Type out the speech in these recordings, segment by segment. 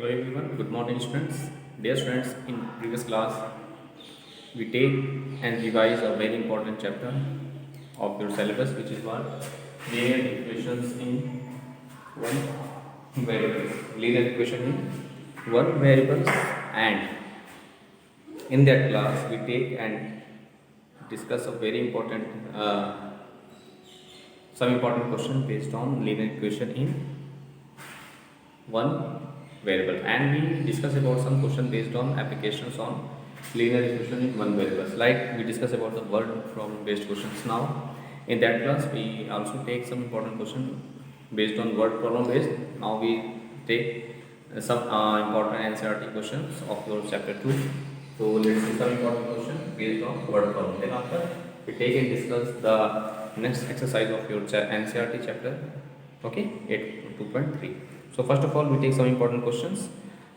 Hello everyone, good morning students. Dear students, in previous class we take and revise a very important chapter of your syllabus, which is what linear equations in one variable. Linear equation in one variable, and in that class we take and discuss a very important some important question based on linear equation in one variable, and we discuss about some question based on applications on linear equation in one variable, like we discuss about the word problem based questions. Now in that class we also take some important question based on word problem based. Now we take some important NCERT questions of your chapter 2. So let's see some important question based on word problem, then after we take and discuss the next exercise of your NCERT chapter, okay, 8 2.3. So first of all, we take some important questions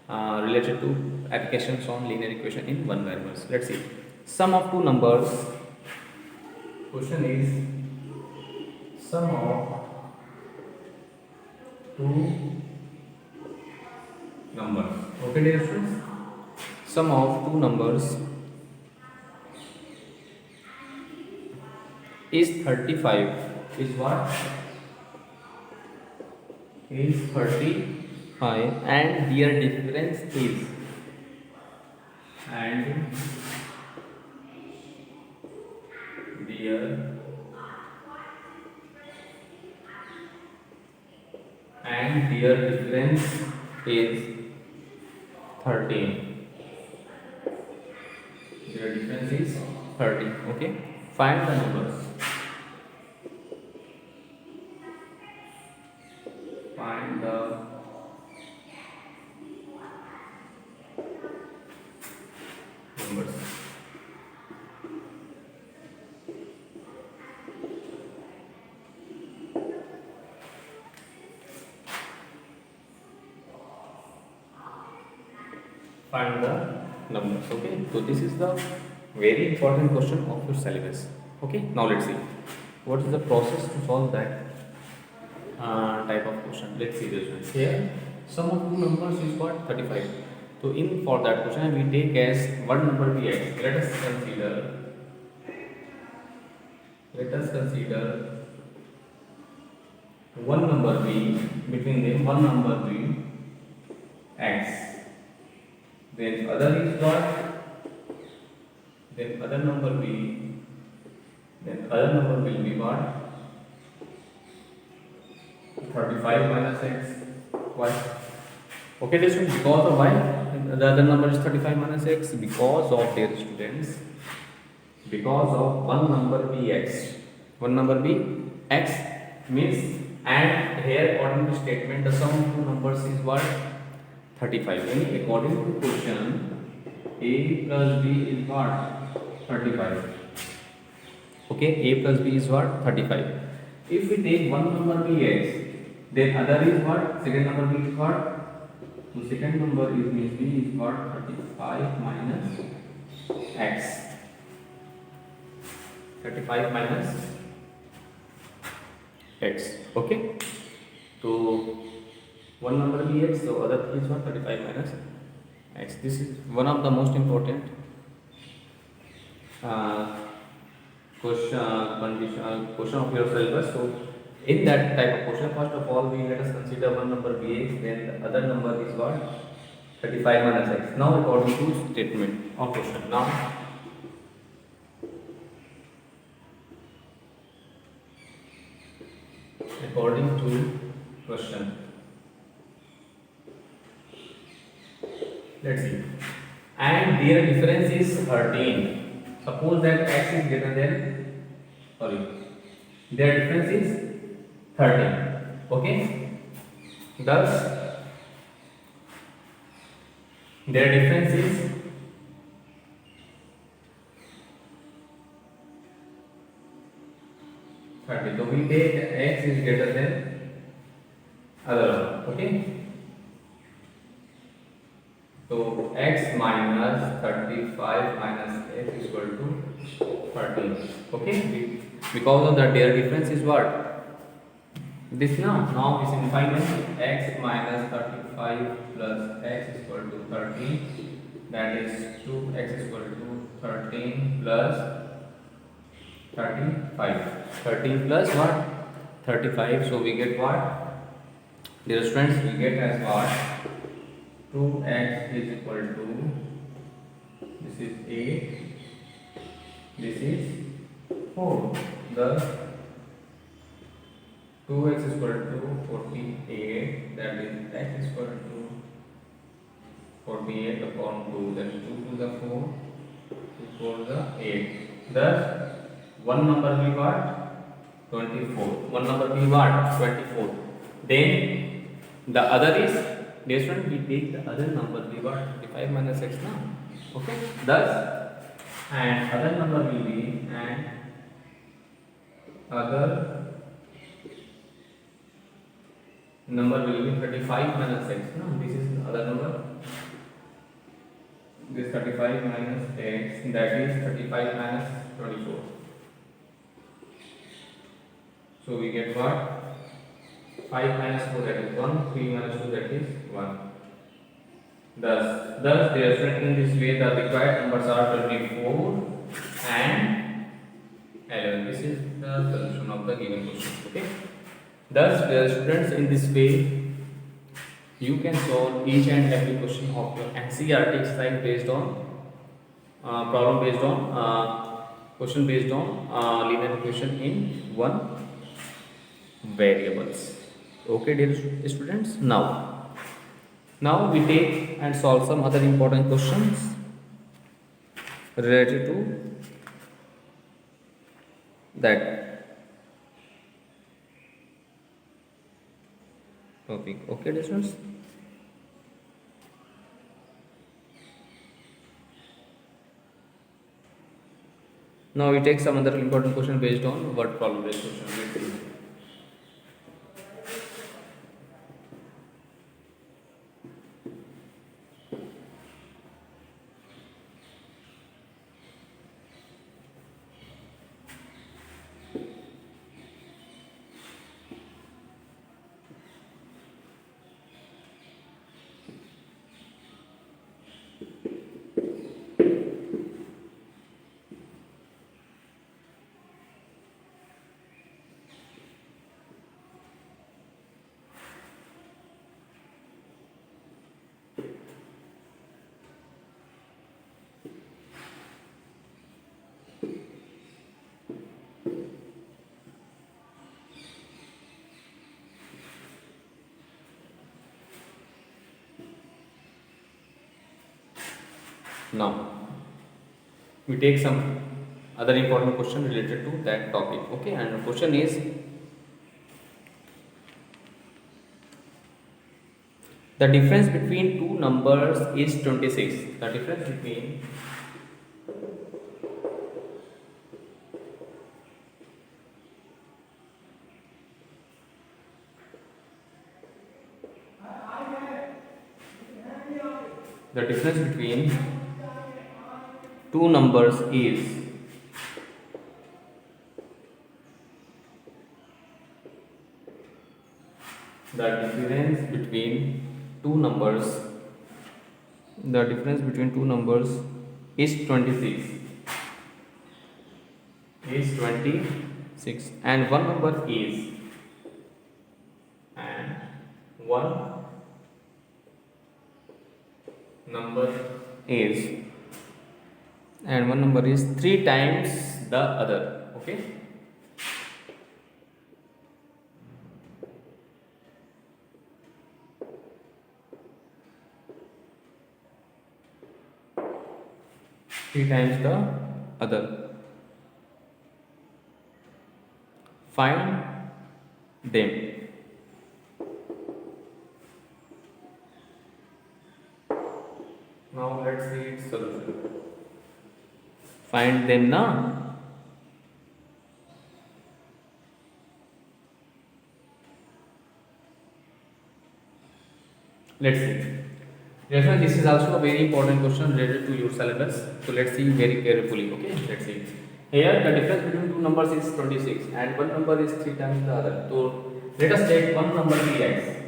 related to applications on linear equation in one variables. Let's see. Sum of two numbers. Question is sum of two numbers. Okay, dear students. Sum of two numbers is 35. Is what? Is 35, and their difference is, and their difference is 13. Their difference is 13. Okay, find the numbers. Find the numbers. Find the numbers. Okay, so this is the very important question of your syllabus. Okay, now let's see what is the process to solve that type of question. Let's see this one. Here sum of two numbers is what? 35. So in for that question we take as one number bx. Let us consider one number b, between them one number b x. Then other is what? Then other number b. Then other number will be what? 35 minus x. Why? Okay, this one because of why? The other number is 35 minus x, because of their students. Because of one number b x. One number b x means, and here according to statement the sum of two numbers is what? 35. And according to question, a plus b is what? 35. Okay, a plus b is what? 35. If we take one number bx, then other is what? Second number b is what? So second number is means b is what? 35 minus x. 35 minus x. Okay. So one number bx, so other is what? 35 minus x. This is one of the most important question of your syllabus. So in that type of question, first of all let us consider one number bx, then the other number is what? 35 minus x. Now according to statement of question, now according to question, let's see, and their difference is 13. Suppose that x is greater than, their difference is 13. Okay, thus their difference is 30. So we take x is greater than other one. Okay, so x minus 35 minus x is equal to 13. Okay, because of that their difference is what? This now we simplify x minus 35 plus x is equal to 13, that is 2x is equal to 13 plus 35. 13 plus what? 35. So we get what? Dear students, we get as what? 2x is equal to, this is 8, this is 4. Thus 2x is equal to 48, that is x is equal to 48 upon 2, that is 2 to the 4, 2 4 the 8. Thus one number will be what? 24. One number will be what? 24. Then the other is, dear student, we take the other number will be what? 35 minus x now. Okay. Thus, and other number will be, and other number will be 35 minus x. No, this is the other number. This 35 minus x, that is 35 minus 24. So we get what? 5 minus 4, that is 1. 3 minus 2, that is 1. Thus they are written in this way. The required numbers are 24 and 11. This is the solution of the given question. Okay. Thus, dear students, in this way, you can solve each and every question of your NCERT exercise based on problem based on question based on linear equation in one variables. Okay, dear students. Now we take and solve some other important questions related to that topic. Okay, dear students. Now we take some other important question based on word problem based question. Now we take some other important question related to that topic. Okay, and the question is, the difference between two numbers is 26. The difference between two numbers is the difference between two numbers is 26 and one number is and one number is 3 times the other. Okay, three times the other. Find them. Now let's see its solution. Find them now. Let's see. Therefore, this is also a very important question related to your syllabus. So let's see very carefully. Okay, let's see. Here the difference between two numbers is 26 and one number is 3 times the other. So let us take one number px.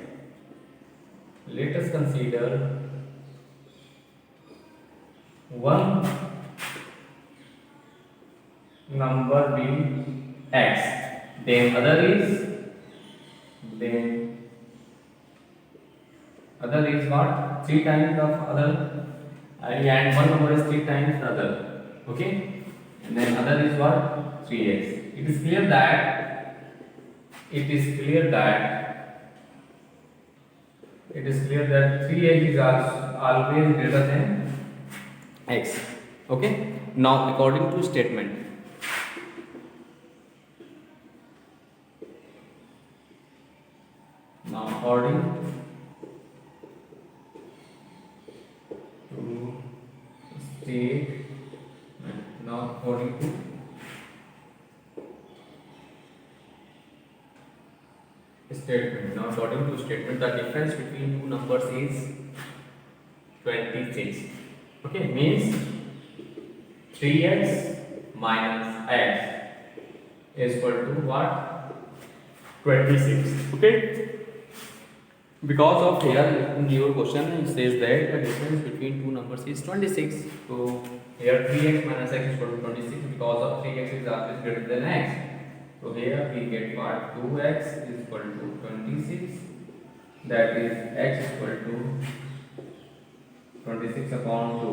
Let us consider one number being x, then other is what? 3 times of other, and one number is 3 times the other. Okay, and then other is what? 3x. It is clear that it is clear that 3x is always greater than x. Okay, now according to statement, according to statement, according to statement, the difference between two numbers is 26. Okay, means 3x minus x is equal to what? 26. Okay, because of here in your question it says that the difference between two numbers is 26. So here 3x minus x is equal to 26 because of 3x is always greater than x. So here we get what? 2x is equal to 26, that is x is equal to 26 upon 2,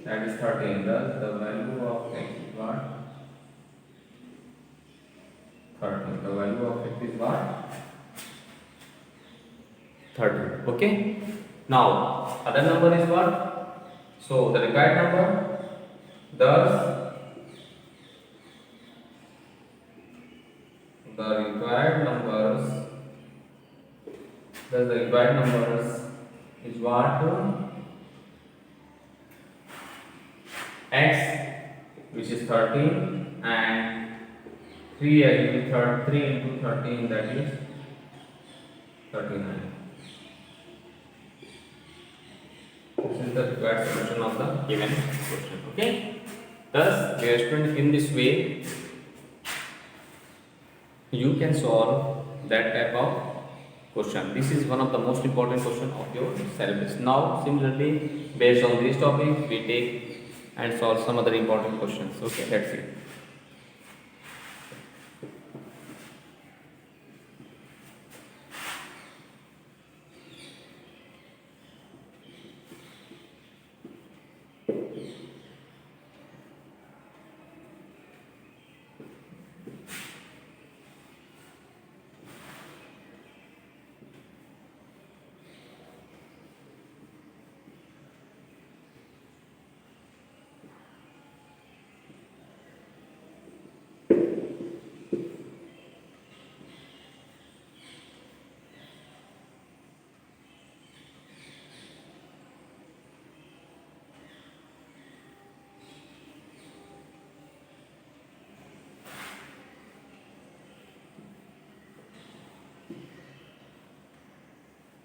that is 13. Thus the value of x is what? 13. The value of x is what? 30. Okay, now other number is what? So the required number, thus the required numbers is what? X, which is 13, and 3 into 13, that is 39. This is the required solution of the given question. Okay, thus dear student, in this way you can solve that type of question. This is one of the most important question of your syllabus. Now similarly, based on this topic, we take and solve some other important questions. Okay, that's it.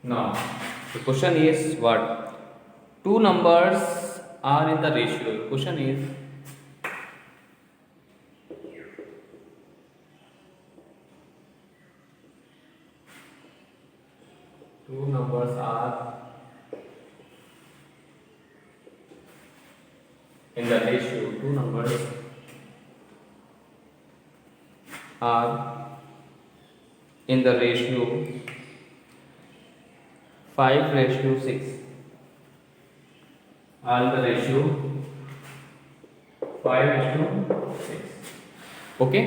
Now the question is what? Two numbers are in the ratio. The question is two numbers are in the ratio. Two numbers are in the ratio 5:6. Are in the ratio 5:6. Okay.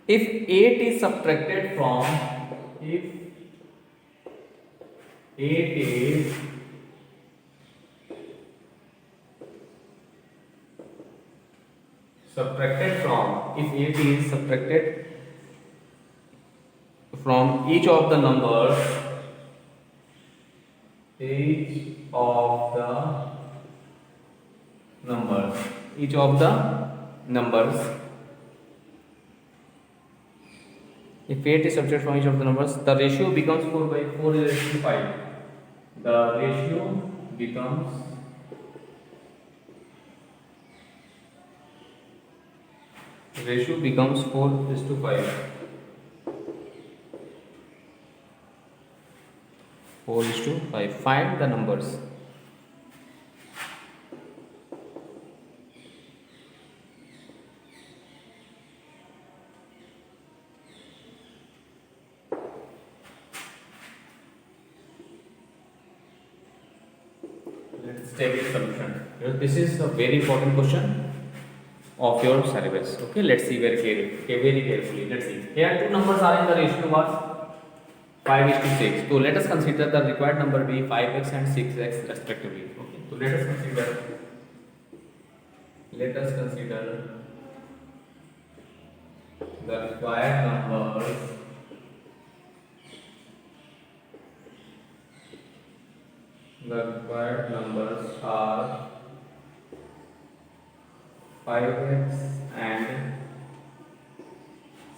If 8 is subtracted from if 8 is subtracted from each of the numbers, if 8 is subtracted from each of the numbers, the ratio becomes 4 is to 5. The ratio becomes ratio becomes 4:5. 4:5. Find the numbers. Let's take the solution. This is a very important question of your syllabus. Okay, let's see very carefully. Let's see. Here two numbers are in the ratio what 5:6. So let us consider the required number be 5x and 6x respectively. Okay. So let us consider the required numbers. The required numbers are 5x and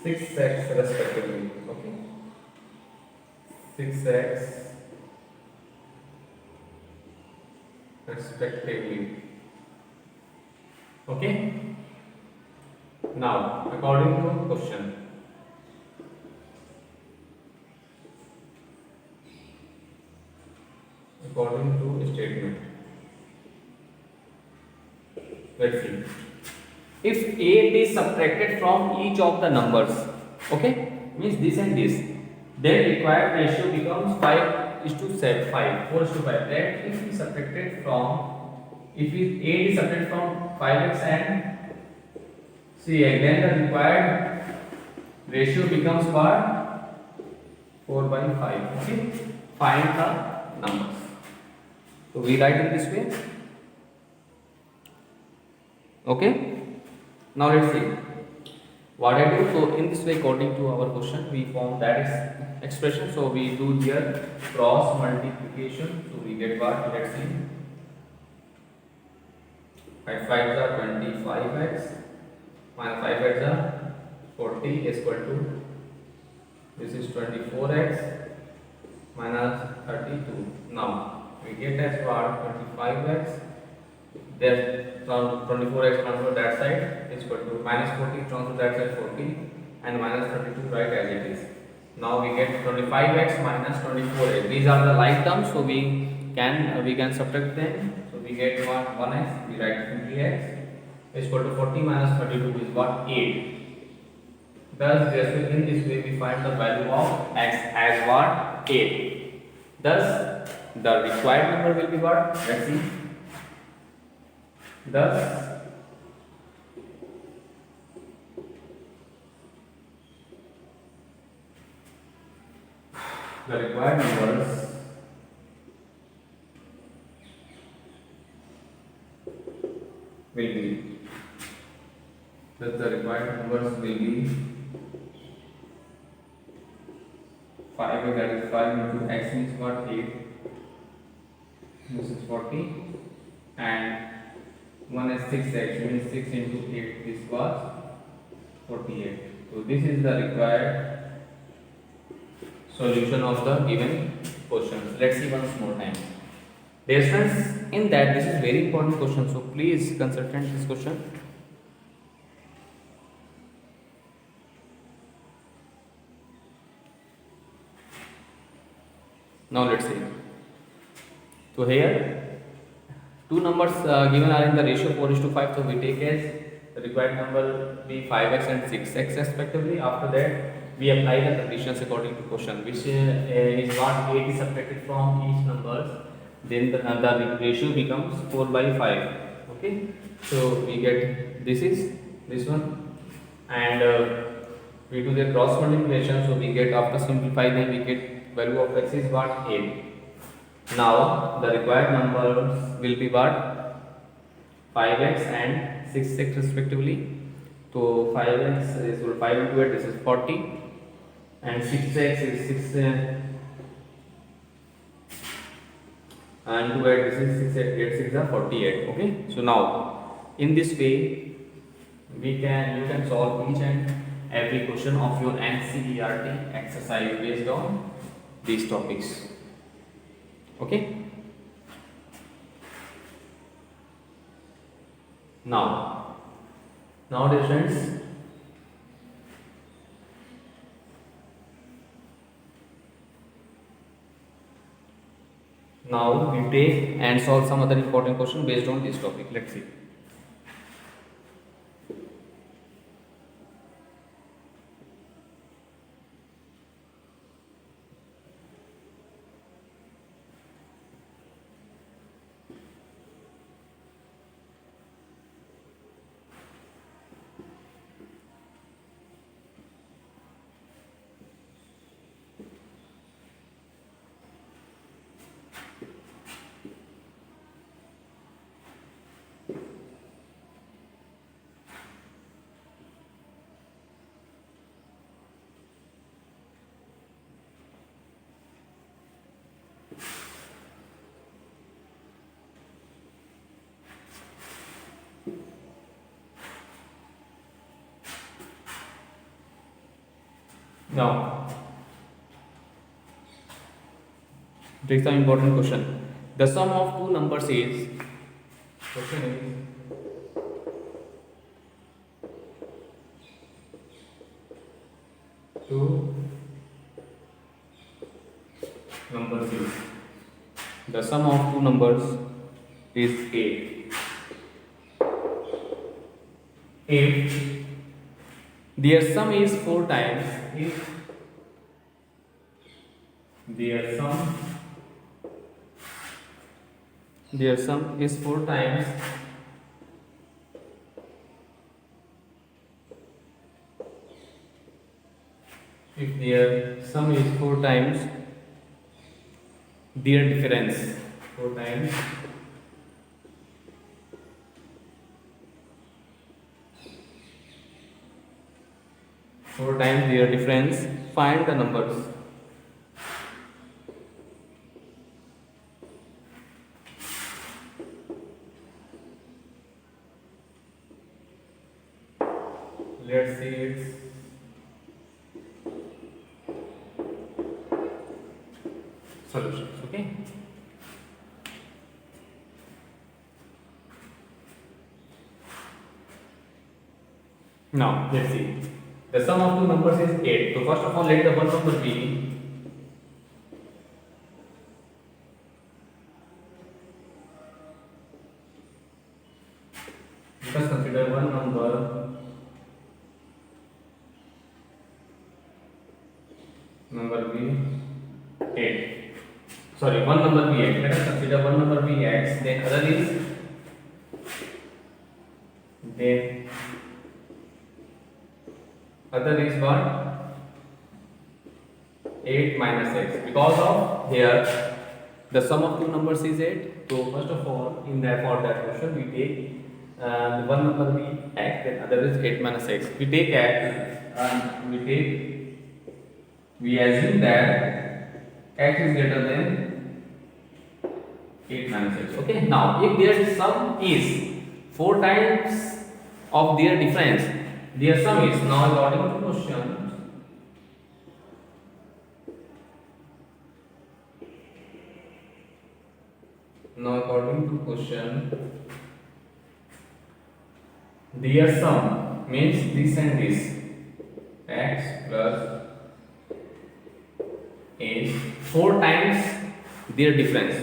6x respectively. Okay. 6x respectively. Okay. Now, according to question, according to statement, let's see. If 8 is subtracted from each of the numbers, okay, means this and this, then required ratio becomes 5:5, 4:5. That if we subtracted from, if 8 is subtracted from 5x and see, then the required ratio becomes what? 4/5. Okay, find the numbers. So we write in this way. Okay. Now let's see what I do. So in this way, according to our question, we form that is expression. So we do here cross multiplication. So we get what? Let's see. 5 5s are 25x minus 5 8s are 40 is equal to, this is 24x minus 32. Now we get as what? 25x. There 24x transfer that side is equal to minus 40 transfer that side 40 and minus 32 right as it is. Now we get 25x minus 24x. These are the like terms, so we can subtract them. So we get what? 1x. We write simply x is equal to 40 minus 32 is what? 8. Thus, in this way we find the value of x as what? 8. Thus, the required number will be what? Let's see. Thus, the required numbers will be, five, that is 5 into x means what? 8. This is 40 and 1 is 6x means 6 into 8, this was 48. So this is the required solution of the given questions. Let's see once more time. Dear friends, in that this is very important question, so please concentrate this question. Now let's see. So here two numbers given are in the ratio 4:5, so we take as the required number be 5x and 6x respectively. After that, we apply the conditions according to question, which is not 8 is subtracted from each numbers, then the ratio becomes 4/5. Okay, so we get this one, and we do the cross multiplication, so we get, after simplify them, we get value of x is what? 8. Now the required numbers will be what? 5x and 6x respectively. So 5x is 5 into 8, this is 40, and 6x is 6 and 2 8, this is 6 8 6 are 48. Okay, so now in this way you can solve each and every question of your NCERT exercise based on these topics. Okay, now dear friends, Now we take and solve some other important question based on this topic. Let's see. Now, take some important question. The sum of two numbers is, question is, two numbers is, the sum of two numbers is 8. 8. Their sum is 4 times. If their sum is 4 times, if their sum is 4 times their difference, 4 times their difference, find the numbers. Let's see its solutions. Okay. Now let's see. The sum of two numbers is 8. So first of all, let the one number be. Let us consider one number. Number be 8. Sorry, one number be 8. Let us consider one number be x. Then other is. Then other is what? 8 minus x. Because of here the sum of two numbers is 8. So first of all, in that for that question we take the one number be x, then other is 8 minus x. We take x and we assume that x is greater than 8 minus x. Okay. Now if their sum is 4 times of their difference, their sum is, now according to question, their sum means this and this, x plus is 4 times their difference.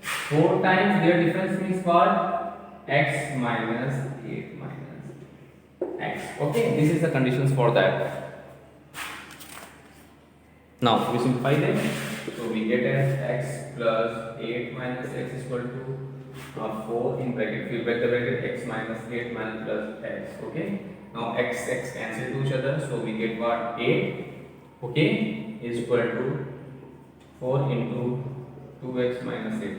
4 times their difference means what? X minus 8 minus x. Okay, this is the conditions for that. Now we simplify them. So we get as x plus 8 minus x is equal to 4 in bracket. Fill back the bracket, x minus 8 minus plus x. Okay. Now x cancel to each other. So we get what? 8. Okay, is equal to 4 into 2x minus 8.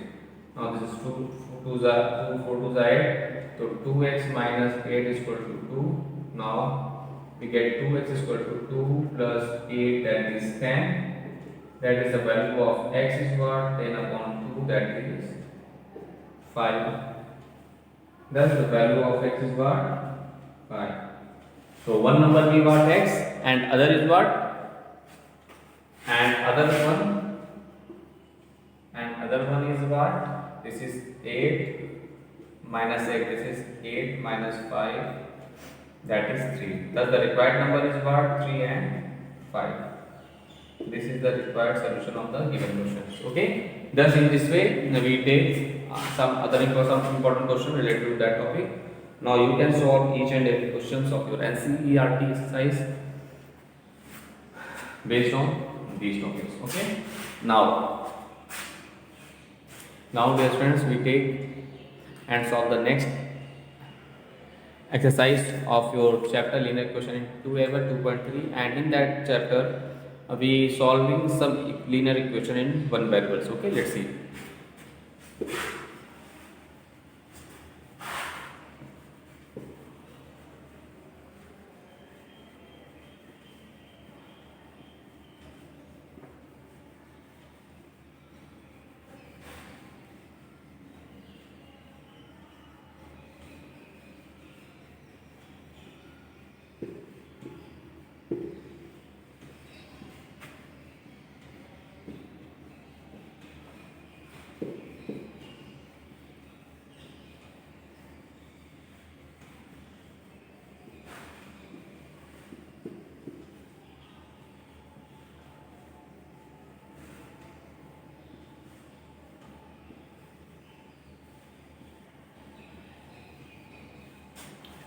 Now this is 2 2s are 2 4 2s are 8. So 2x minus 8 is equal to 2. Now we get 2x is equal to 2 plus 8, that is 10. That is the value of x is what? 10 upon 2, that is 5. Thus the value of x is what? 5. So one number be what? X, and other is what? And other one is what? This is 8 minus x. This is 8 minus 5. That is 3. Thus the required number is what? 3 and 5. This is the required solution of the given questions. Okay. Thus, in this way, we take some important question related to that topic. Now you can solve each and every questions of your NCERT exercise based on these topics. Okay. Now dear friends, we take and solve the next exercise of your chapter linear equation in 2a 2.3, and in that chapter we solving some linear equation in one variables. Okay, let's see.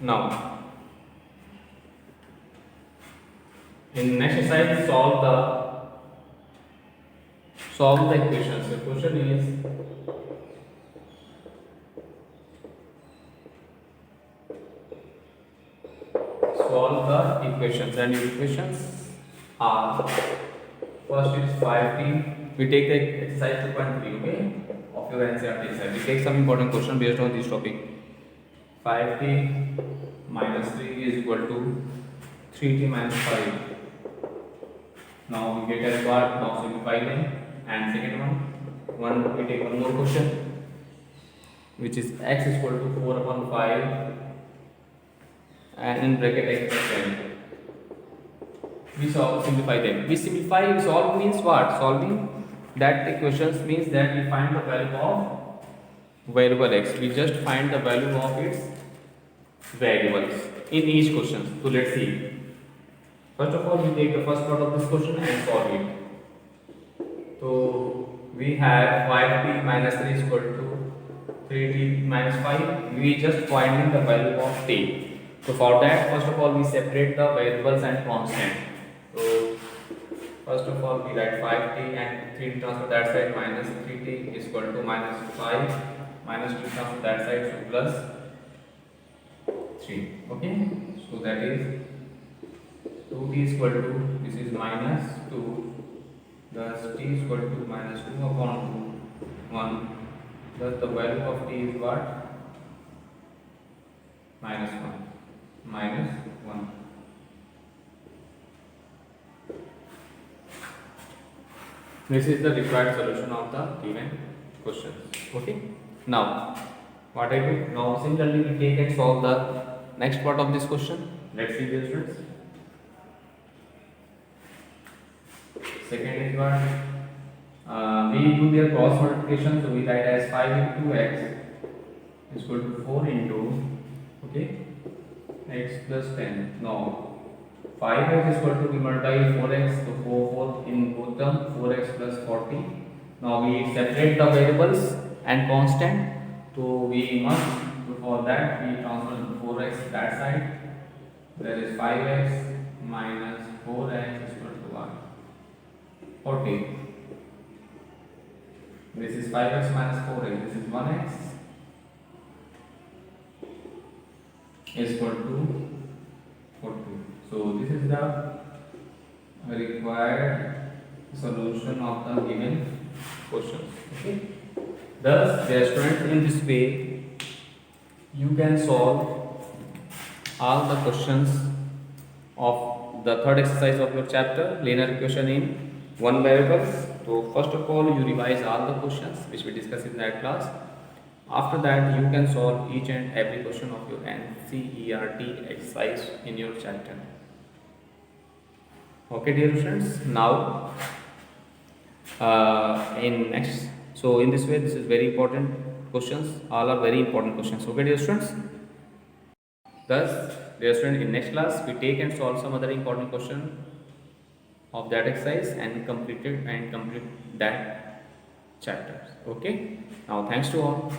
Now, in next exercise, solve the equations. The question is solve the equations, and your equations are, first is 5t. We take the exercise 2.3, okay, of your NCERT exercise. We take some important question based on this topic. 5t minus 3 is equal to 3t minus 5. Now we get as what? Now simplify them. And second one, we take one more question, which is x is equal to 4 upon 5 and in bracket x plus 10. We simplify them. We simplify, solve means what? Solving that equations means that we find the value of variable x. We just find the value of its variables in each question. So let's see. First of all, we take the first part of this question and solve it. So we have 5t minus 3 is equal to 3t minus 5. We just finding the value of t. So for that, first of all, we separate the variables and constant. So first of all, we write 5t and 3 transfer that side, minus 3t is equal to minus 5 minus 2 transfer that side, so plus 3. Okay, so that is 2t is equal to, this is minus 2, thus t is equal to minus 2 upon 2, 1. Thus the value of t is what? Minus 1. Minus 1. This is the required solution of the given question. Okay. Now, what I do? Now, similarly, we take and solve the next part of this question. Let's see, dear students. Second is what? We do their cross multiplication, so we write as 5 into x is equal to 4 into, okay, x plus 10. Now 5x is equal to, we multiply 4x, so 4 in both terms, 4x plus 40. Now we separate the variables and constant, so we must, for that we transfer 4x that side. There is 5x minus 4x is equal to what? 40. This is 5x minus 4x, this is 1x is equal to 40. So this is the required solution of the given question. Okay. Thus, dear students, in this way you can solve all the questions of the third exercise of your chapter, linear equation in one variable. So first of all, you revise all the questions which we discussed in that class. After that, you can solve each and every question of your NCERT exercise in your chapter. Okay, dear students. Now, in this way, this is very important questions. All are very important questions. Okay, dear students. Thus, dear students, in next class, we take and solve some other important question of that exercise and complete that chapter. Okay, now thanks to all.